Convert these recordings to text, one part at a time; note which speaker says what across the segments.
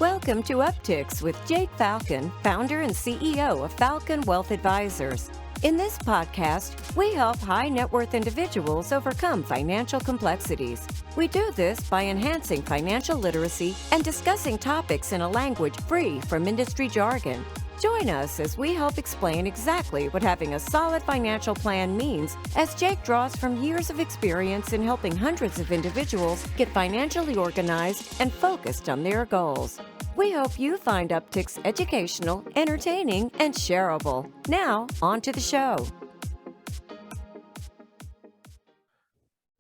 Speaker 1: Welcome to Upticks with Jake Falcon, founder and CEO of Falcon Wealth Advisors. In this podcast, we help high net worth individuals overcome financial complexities. We do this by enhancing financial literacy and discussing topics in a language free from industry jargon. Join us as we help explain exactly what having a solid financial plan means, as Jake draws from years of experience in helping hundreds of individuals get financially organized and focused on their goals. We hope you find Upticks educational, entertaining, and shareable. Now, on to the show.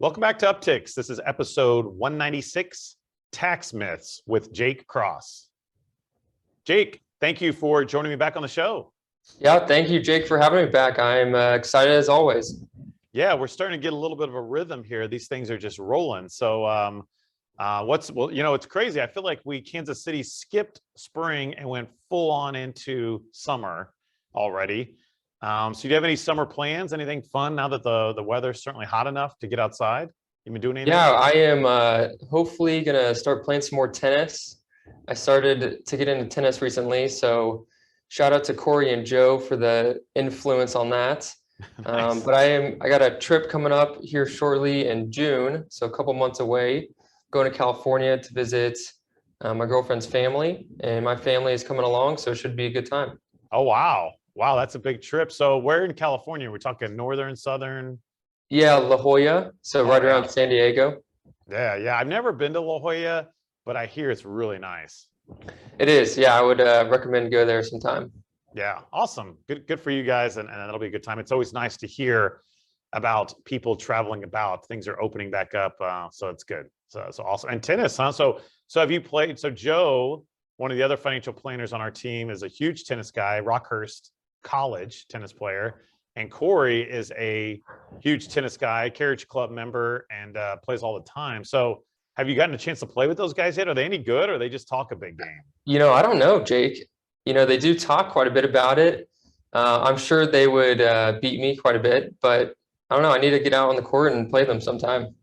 Speaker 2: Welcome back to Upticks. This is episode 196, Tax Myths with Jake Cross. Jake, thank you for joining me back on the show.
Speaker 3: Yeah, thank you, Jake, for having me back. I'm excited as always.
Speaker 2: Yeah, we're starting to get a little bit of a rhythm here. These things are just rolling. So it's crazy. I feel like Kansas City skipped spring and went full on into summer already. So do you have any summer plans? Anything fun now that the weather's certainly hot enough to get outside? You been doing anything?
Speaker 3: Yeah, I am hopefully going to start playing some more tennis. I started to get into tennis recently, so shout out to Corey and Joe for the influence on that. Nice. But I got a trip coming up here shortly in June, so a couple months away, going to California to visit my girlfriend's family, and my family is coming along, so it should be a good time.
Speaker 2: Oh, wow. Wow, that's a big trip. So where in California? We're talking northern, southern?
Speaker 3: Yeah, La Jolla, so right around San Diego.
Speaker 2: Yeah. I've never been to La Jolla, but I hear it's really nice.
Speaker 3: It is. Yeah, I would recommend go there sometime.
Speaker 2: Yeah, awesome. Good for you guys, and that'll be a good time. It's always nice to hear about people traveling about. Things are opening back up, so it's good. So awesome. And tennis, huh? So have you played? So Joe, one of the other financial planners on our team, is a huge tennis guy, Rockhurst College tennis player, and Corey is a huge tennis guy, Carriage Club member, and plays all the time. So have you gotten a chance to play with those guys yet? Are they any good, or they just talk a big game?
Speaker 3: I don't know, Jake. They do talk quite a bit about it. I'm sure they would beat me quite a bit, but I don't know. I need to get out on the court and play them sometime.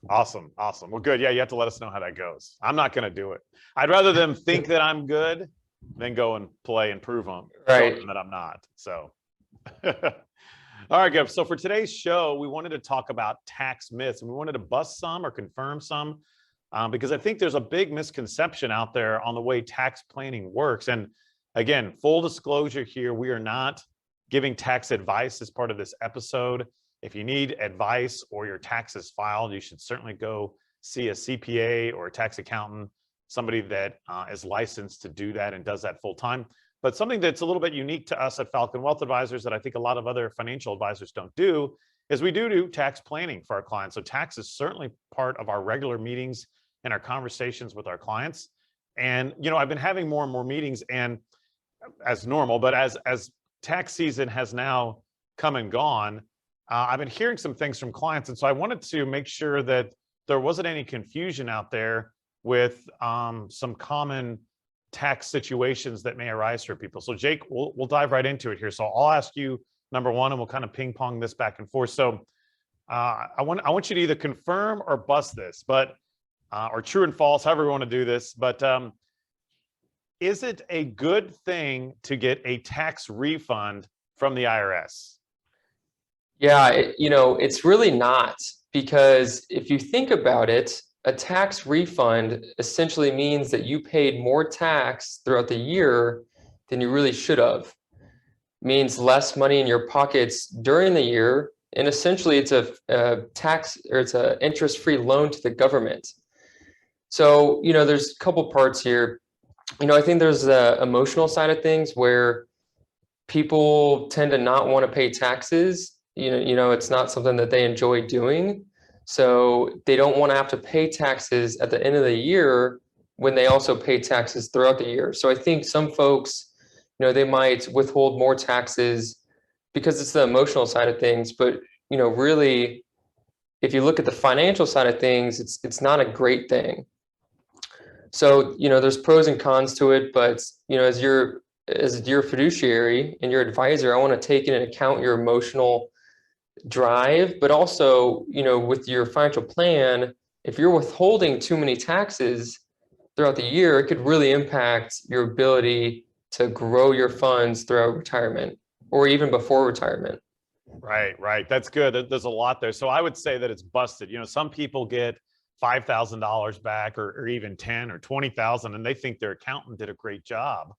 Speaker 2: Awesome. Well, good. Yeah, you have to let us know how that goes. I'm not going to do it. I'd rather them think that I'm good than go and play and prove them that I'm not. So, all right, good. So for today's show, we wanted to talk about tax myths, and we wanted to bust some or confirm some, because I think there's a big misconception out there on the way tax planning works. And again, full disclosure here, we are not giving tax advice as part of this episode. If you need advice or your taxes filed, you should certainly go see a CPA or a tax accountant, somebody that is licensed to do that and does that full time. But something that's a little bit unique to us at Falcon Wealth Advisors that I think a lot of other financial advisors don't do is we do tax planning for our clients. So tax is certainly part of our regular meetings and our conversations with our clients. And, I've been having more and more meetings, and as normal, but as tax season has now come and gone, I've been hearing some things from clients. And so I wanted to make sure that there wasn't any confusion out there with some common tax situations that may arise for people. So Jake, we'll dive right into it here. So I'll ask you number one, and we'll kind of ping pong this back and forth. So I want you to either confirm or bust this, but or true and false, however you want to do this. But is it a good thing to get a tax refund from the IRS?
Speaker 3: Yeah, it's really not, because if you think about it, a tax refund essentially means that you paid more tax throughout the year than you really should have. It means less money in your pockets during the year, and essentially it's a tax, or it's an interest-free loan to the government. So, there's a couple parts here. I think there's the emotional side of things where people tend to not want to pay taxes. It's not something that they enjoy doing. So they don't want to have to pay taxes at the end of the year when they also pay taxes throughout the year. So I think some folks, they might withhold more taxes because it's the emotional side of things. But, really, if you look at the financial side of things, it's not a great thing. So, there's pros and cons to it, but, as your fiduciary and your advisor, I want to take into account your emotional drive, but also, with your financial plan, if you're withholding too many taxes, throughout the year, it could really impact your ability to grow your funds throughout retirement or even before retirement.
Speaker 2: Right. That's good. There's a lot there. So I would say that it's busted. Some people get $5,000 back or even 10 or 20,000, and they think their accountant did a great job.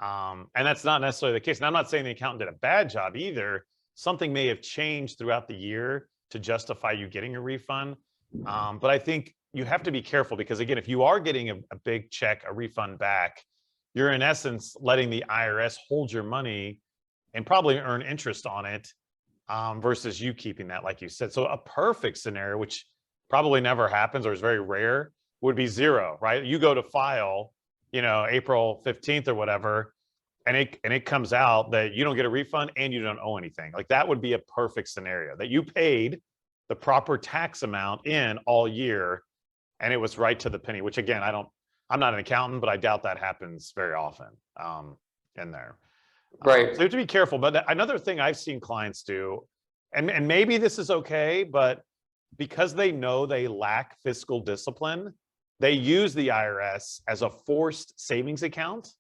Speaker 2: And that's not necessarily the case. And I'm not saying the accountant did a bad job either. Something may have changed throughout the year to justify you getting a refund. But I think you have to be careful because, again, if you are getting a big check, a refund back, you're in essence letting the IRS hold your money and probably earn interest on it versus you keeping that, like you said. So a perfect scenario, which probably never happens or is very rare, would be zero, right? You go to file, April 15th or whatever, and it comes out that you don't get a refund and you don't owe anything. Like that would be a perfect scenario, that you paid the proper tax amount in all year and it was right to the penny, which again, I'm not an accountant, but I doubt that happens very often in there.
Speaker 3: Right.
Speaker 2: So you have to be careful. But another thing I've seen clients do, and maybe this is okay, but because they know they lack fiscal discipline, they use the IRS as a forced savings account.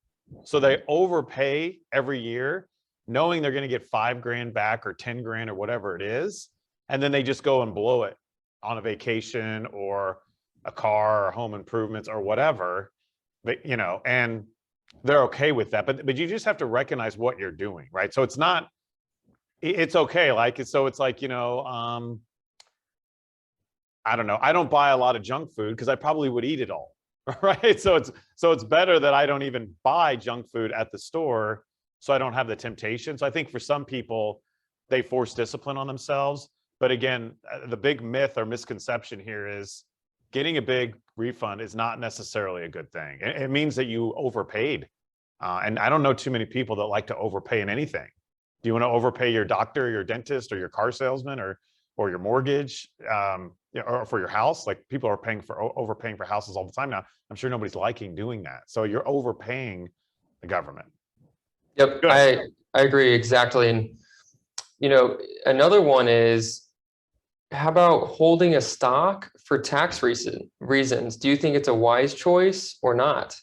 Speaker 2: So they overpay every year, knowing they're going to get $5,000 back or 10 grand or whatever it is. And then they just go and blow it on a vacation or a car or home improvements or whatever, but, and they're okay with that. But you just have to recognize what you're doing, right? So it's okay. It's like, I don't know. I don't buy a lot of junk food because I probably would eat it all, right? So it's better that I don't even buy junk food at the store so I don't have the temptation. So I think for some people, they force discipline on themselves. But again, the big myth or misconception here is getting a big refund is not necessarily a good thing. It means that you overpaid. And I don't know too many people that like to overpay in anything. Do you want to overpay your doctor, your dentist, or your car salesman, or your mortgage, or for your house? Like people are overpaying for houses all the time now. I'm sure nobody's liking doing that. So you're overpaying the government.
Speaker 3: Yep, I agree exactly. And another one is, how about holding a stock for tax reasons? Do you think it's a wise choice or not?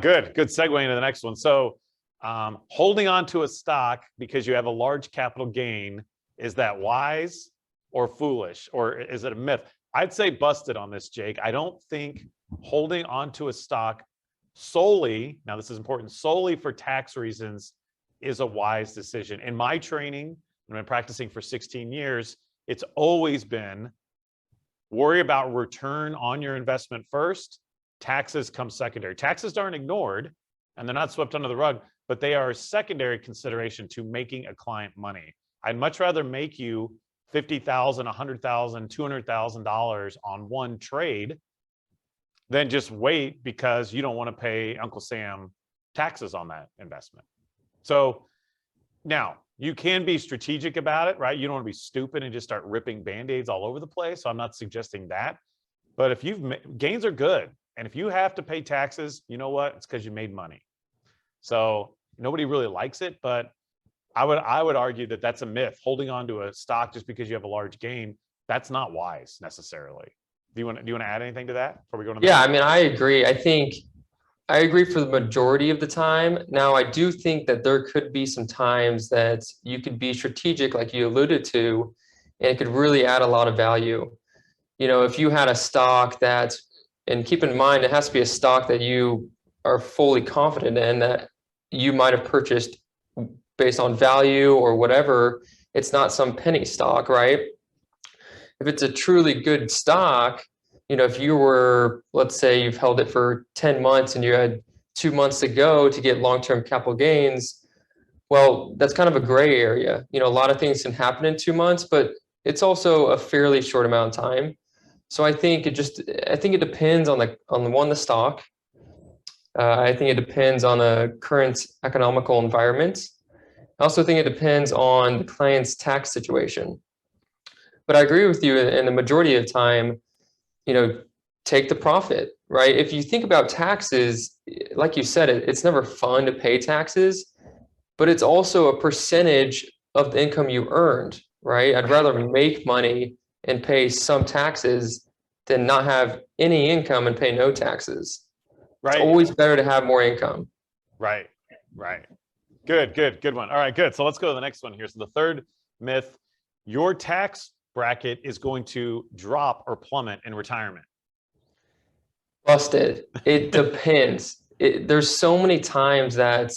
Speaker 2: Good segue into the next one. So holding on to a stock because you have a large capital gain, is that wise or foolish, or is it a myth? I'd say busted on this, Jake. I don't think holding on to a stock solely, now this is important, solely for tax reasons is a wise decision. In my training, I've been practicing for 16 years, it's always been worry about return on your investment first, taxes come secondary. Taxes aren't ignored and they're not swept under the rug, but they are a secondary consideration to making a client money. I'd much rather make you $50,000, $100,000, $200,000 on one trade than just wait because you don't want to pay Uncle Sam taxes on that investment. So now you can be strategic about it, right? You don't want to be stupid and just start ripping Band-Aids all over the place. So I'm not suggesting that, but if gains are good. And if you have to pay taxes, you know what? It's because you made money. So nobody really likes it, but I would argue that that's a myth. Holding on to a stock just because you have a large gain, that's not wise necessarily. Do you want to add anything to that before we go to the
Speaker 3: Yeah, I mean, I agree. I agree for the majority of the time. Now, I do think that there could be some times that you could be strategic, like you alluded to, and it could really add a lot of value. If you had a stock and keep in mind, it has to be a stock that you are fully confident in, that you might have purchased based on value or whatever. It's not some penny stock, right? If it's a truly good stock, if you were, let's say you've held it for 10 months and you had 2 months to go to get long-term capital gains, well, that's kind of a gray area. A lot of things can happen in 2 months, but it's also a fairly short amount of time. So I think it depends on the stock. I think it depends on the current economical environment. I also think it depends on the client's tax situation. But I agree with you, in the majority of the time, take the profit, right? If you think about taxes, like you said, it's never fun to pay taxes, but it's also a percentage of the income you earned, right? I'd rather make money and pay some taxes than not have any income and pay no taxes.
Speaker 2: Right.
Speaker 3: It's always better to have more income.
Speaker 2: Right. Good one. All right, good. So let's go to the next one here. So the third myth, your tax bracket is going to drop or plummet in retirement.
Speaker 3: Busted. It depends. There's so many times that,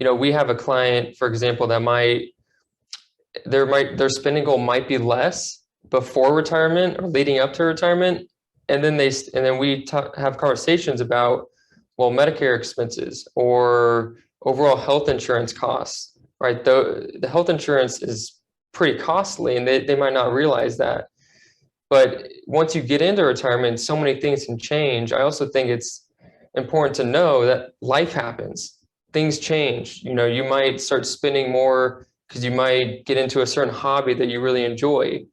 Speaker 3: we have a client, for example, that their spending goal might be less before retirement or leading up to retirement. And then we have conversations about, well, Medicare expenses or overall health insurance costs, right? The health insurance is pretty costly, and they might not realize that. But once you get into retirement, so many things can change. I also think it's important to know that life happens. Things change. You might start spending more because you might get into a certain hobby that you really enjoy,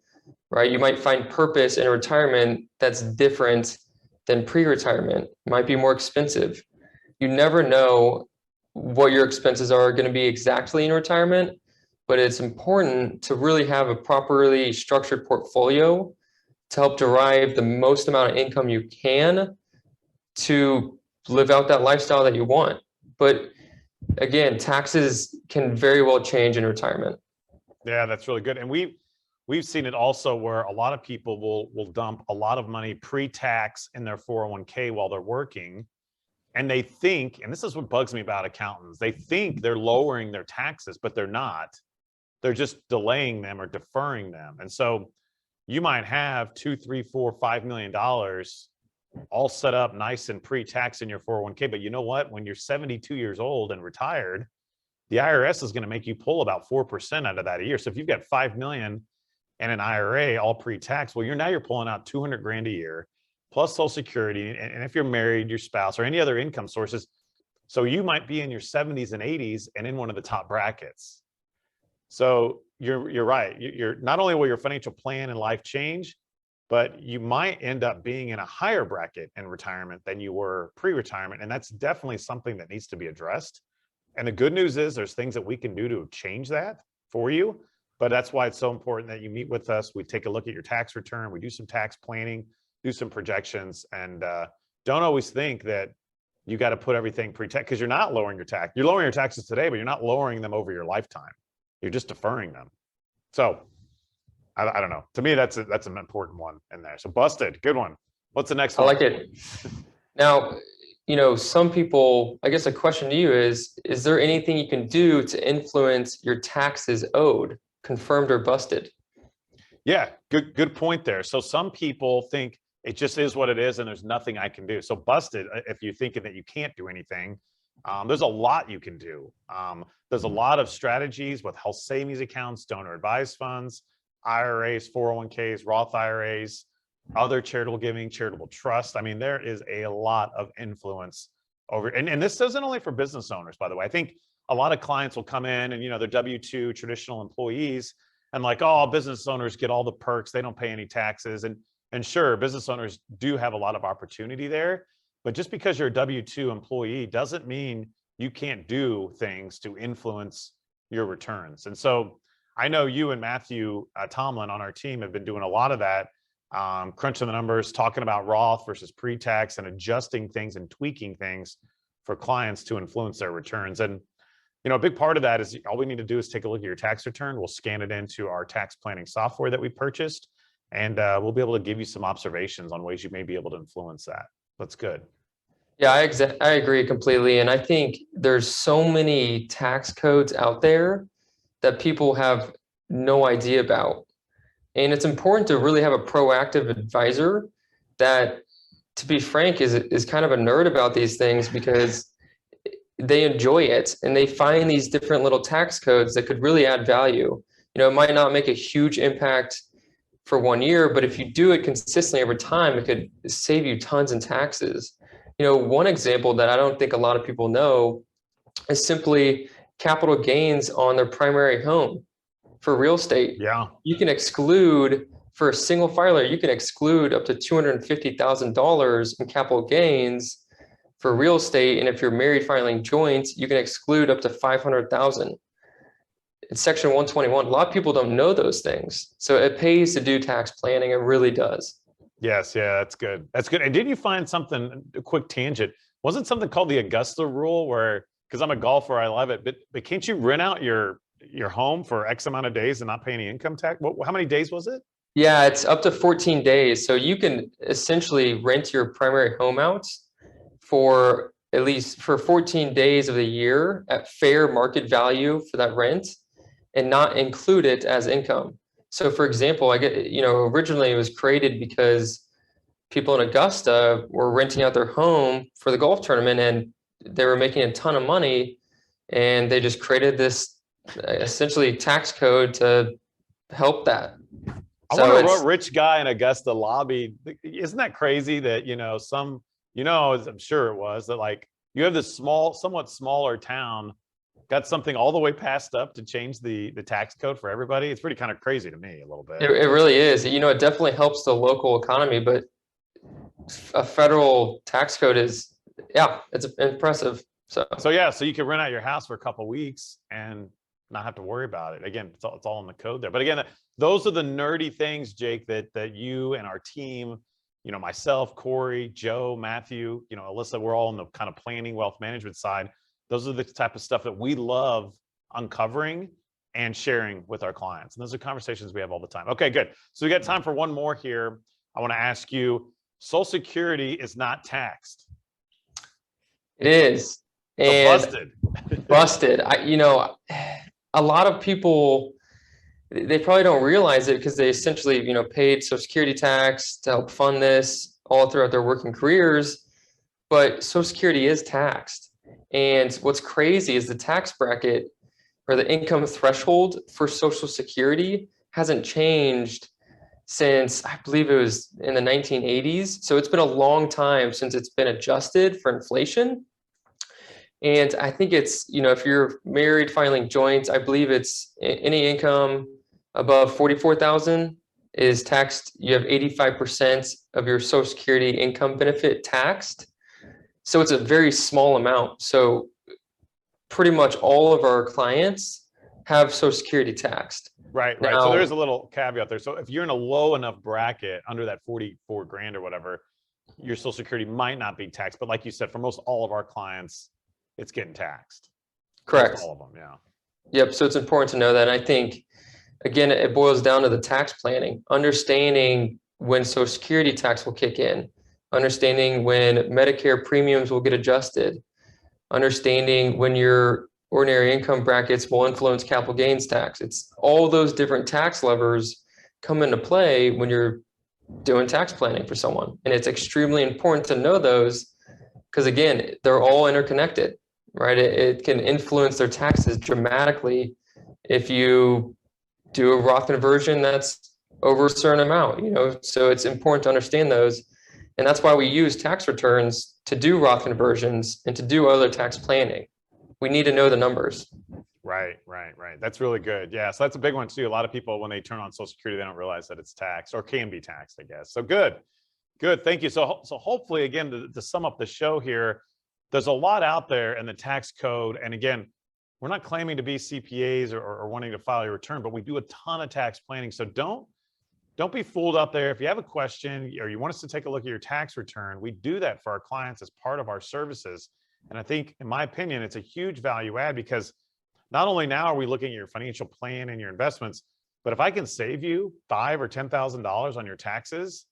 Speaker 3: right? You might find purpose in retirement that's different than pre-retirement. It might be more expensive. You never know what your expenses are going to be exactly in retirement, but it's important to really have a properly structured portfolio to help derive the most amount of income you can to live out that lifestyle that you want. But again, taxes can very well change in retirement.
Speaker 2: Yeah, that's really good. And we've seen it also where a lot of people will dump a lot of money pre-tax in their 401k while they're working. And they think, and this is what bugs me about accountants, they think they're lowering their taxes, but they're not. They're just delaying them or deferring them. And so you might have $2, $3, $4, $5 million all set up nice and pre-tax in your 401k. But you know what? When you're 72 years old and retired, the IRS is going to make you pull about 4% out of that a year. So if you've got 5 million in an IRA, all pre-tax, well, you're pulling out 200 grand a year plus Social Security. And if you're married, your spouse or any other income sources. So you might be in your 70s and 80s and in one of the top brackets. So you're right. You're not only will your financial plan and life change, but you might end up being in a higher bracket in retirement than you were pre-retirement. And that's definitely something that needs to be addressed. And the good news is there's things that we can do to change that for you. But that's why it's so important that you meet with us. We take a look at your tax return. We do some tax planning, do some projections, and don't always think that you got to put everything pre-tax, because you're not lowering your tax. You're lowering your taxes today, but you're not lowering them over your lifetime. You're just deferring them. So I don't know. To me, that's an important one in there. So busted. Good one. What's the next one?
Speaker 3: I like it. Now, some people, I guess a question to you is there anything you can do to influence your taxes owed, confirmed or busted?
Speaker 2: Yeah, good point there. So some people think it just is what it is and there's nothing I can do. So busted, if you're thinking that you can't do anything, there's a lot you can do. There's a lot of strategies with health savings accounts, donor advised funds, IRAs, 401ks, Roth IRAs, other charitable giving, charitable trust. I mean, there is a lot of influence over, and this isn't only for business owners, by the way. I think a lot of clients will come in and, they're W-2 traditional employees and like, oh, business owners get all the perks. They don't pay any taxes. And sure, business owners do have a lot of opportunity there, but just because you're a W-2 employee doesn't mean you can't do things to influence your returns. And so I know you and Matthew Tomlin on our team have been doing a lot of that, crunching the numbers, talking about Roth versus pre-tax and adjusting things and tweaking things for clients to influence their returns. And, a big part of that is all we need to do is take a look at your tax return. We'll scan it into our tax planning software that we purchased, and we'll be able to give you some observations on ways you may be able to influence that. That's good.
Speaker 3: Yeah, I agree completely. And I think there's so many tax codes out there that people have no idea about. And it's important to really have a proactive advisor that, to be frank, is kind of a nerd about these things because they enjoy it and they find these different little tax codes that could really add value. It might not make a huge impact for 1 year, but if you do it consistently over time, it could save you tons in taxes. One example that I don't think a lot of people know is simply capital gains on their primary home for real estate.
Speaker 2: Yeah.
Speaker 3: You can exclude, for a single filer, you can exclude up to $250,000 in capital gains for real estate. And if you're married filing joints, you can exclude up to $500,000. It's Section 121. A lot of people don't know those things. So it pays to do tax planning. It really does.
Speaker 2: Yes, yeah, that's good. That's good. And did you find something, a quick tangent, wasn't something called the Augusta rule where, because I'm a golfer, I love it, but can't you rent out your home for X amount of days and not pay any income tax? How many days was it?
Speaker 3: Yeah, it's up to 14 days. So you can essentially rent your primary home out for at least for 14 days of the year at fair market value for that rent and not include it as income. So for example, originally it was created because people in Augusta were renting out their home for the golf tournament and they were making a ton of money, and they just created this essentially tax code to help that.
Speaker 2: I wonder what rich guy in Augusta lobbied. Isn't that crazy that, I'm sure it was, that like you have this somewhat smaller town got something all the way passed up to change the tax code for everybody. It's pretty kind of crazy to me a little bit.
Speaker 3: It really is. It definitely helps the local economy, but a federal tax code is, it's impressive. So
Speaker 2: you can rent out your house for a couple of weeks and not have to worry about it. Again, it's all in the code there. But again, those are the nerdy things, Jake, that you and our team, myself, Corey, Joe, Matthew, Alyssa, we're all on the kind of planning wealth management side. Those are the type of stuff that we love uncovering and sharing with our clients. And those are conversations we have all the time. Okay, good. So we got time for one more here. I want to ask you, Social Security is not taxed.
Speaker 3: It is.
Speaker 2: So busted.
Speaker 3: Busted. A lot of people, they probably don't realize it because they essentially, paid Social Security tax to help fund this all throughout their working careers. But Social Security is taxed. And what's crazy is the tax bracket or the income threshold for Social Security hasn't changed since, I believe it was in the 1980s. So it's been a long time since it's been adjusted for inflation. And I think it's, if you're married filing joints, I believe it's any income above 44,000 is taxed. You have 85% of your Social Security income benefit taxed. So it's a very small amount. So pretty much all of our clients have Social Security taxed.
Speaker 2: Right.
Speaker 3: Now,
Speaker 2: so there's a little caveat there. So if you're in a low enough bracket under that 44 grand or whatever, your Social Security might not be taxed. But like you said, for most all of our clients, it's getting taxed.
Speaker 3: Correct.
Speaker 2: Most all of them, yeah.
Speaker 3: Yep. So it's important to know that. And I think, again, it boils down to the tax planning, understanding when Social Security tax will kick in, understanding when Medicare premiums will get adjusted, understanding when your ordinary income brackets will influence capital gains tax. It's all those different tax levers come into play when you're doing tax planning for someone. And it's extremely important to know those because, again, they're all interconnected, right? It can influence their taxes dramatically if you do a Roth conversion that's over a certain amount, so it's important to understand those. And that's why we use tax returns to do Roth conversions and to do other tax planning. We need to know the numbers.
Speaker 2: Right. That's really good. Yeah. So that's a big one too. A lot of people, when they turn on Social Security, they don't realize that it's taxed or can be taxed, I guess. So good. Thank you. So hopefully, again, to sum up the show here, there's a lot out there in the tax code. And again, we're not claiming to be CPAs or wanting to file your return, but we do a ton of tax planning. So don't be fooled out there. If you have a question or you want us to take a look at your tax return, we do that for our clients as part of our services. And I think, in my opinion, it's a huge value add because not only now are we looking at your financial plan and your investments, but if I can save you $5,000 or $10,000 on your taxes,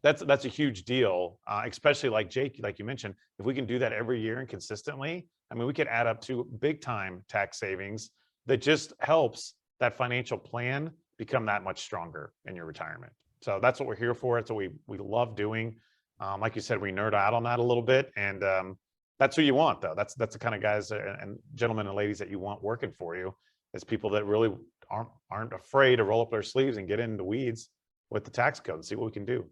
Speaker 2: that's a huge deal. Especially like Jake, like you mentioned, if we can do that every year and consistently, I mean, we could add up to big time tax savings that just helps that financial plan become that much stronger in your retirement. So that's what we're here for. It's what we love doing. Like you said, we nerd out on that a little bit, and that's who you want, though. That's the kind of guys and gentlemen and ladies that you want working for you, is people that really aren't afraid to roll up their sleeves and get into the weeds with the tax code and see what we can do.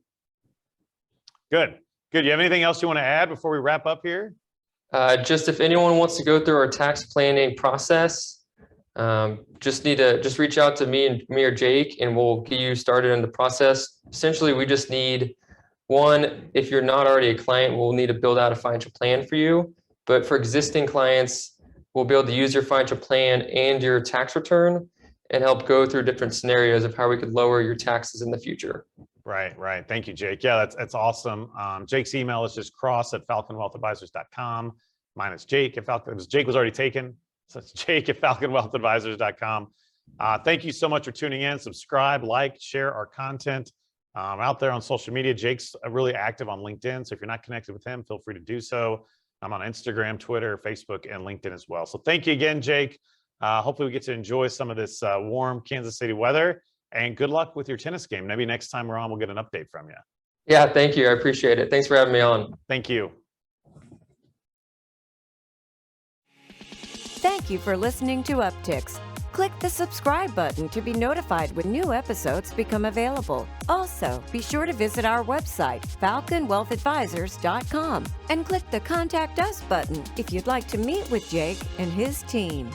Speaker 2: Good. You have anything else you want to add before we wrap up here?
Speaker 3: Just if anyone wants to go through our tax planning process, just reach out to me or Jake, and we'll get you started in the process. Essentially, we just need one. If you're not already a client, we'll need to build out a financial plan for you. But for existing clients, we'll be able to use your financial plan and your tax return and help go through different scenarios of how we could lower your taxes in the future.
Speaker 2: Right. Thank you, Jake. Yeah, that's awesome. Jake's email is just cross@falconwealthadvisors.com. Mine is Jake at Falcon. Jake was already taken. So it's Jake at falconwealthadvisors.com. Thank you so much for tuning in. Subscribe, like, share our content out there on social media. Jake's really active on LinkedIn. So if you're not connected with him, feel free to do so. I'm on Instagram, Twitter, Facebook, and LinkedIn as well. So thank you again, Jake. Hopefully we get to enjoy some of this warm Kansas City weather. And good luck with your tennis game. Maybe next time we're on, we'll get an update from you.
Speaker 3: Yeah, thank you. I appreciate it. Thanks for having me on.
Speaker 2: Thank you.
Speaker 1: Thank you for listening to Upticks. Click the subscribe button to be notified when new episodes become available. Also, be sure to visit our website, falconwealthadvisors.com, and click the Contact Us button if you'd like to meet with Jake and his team.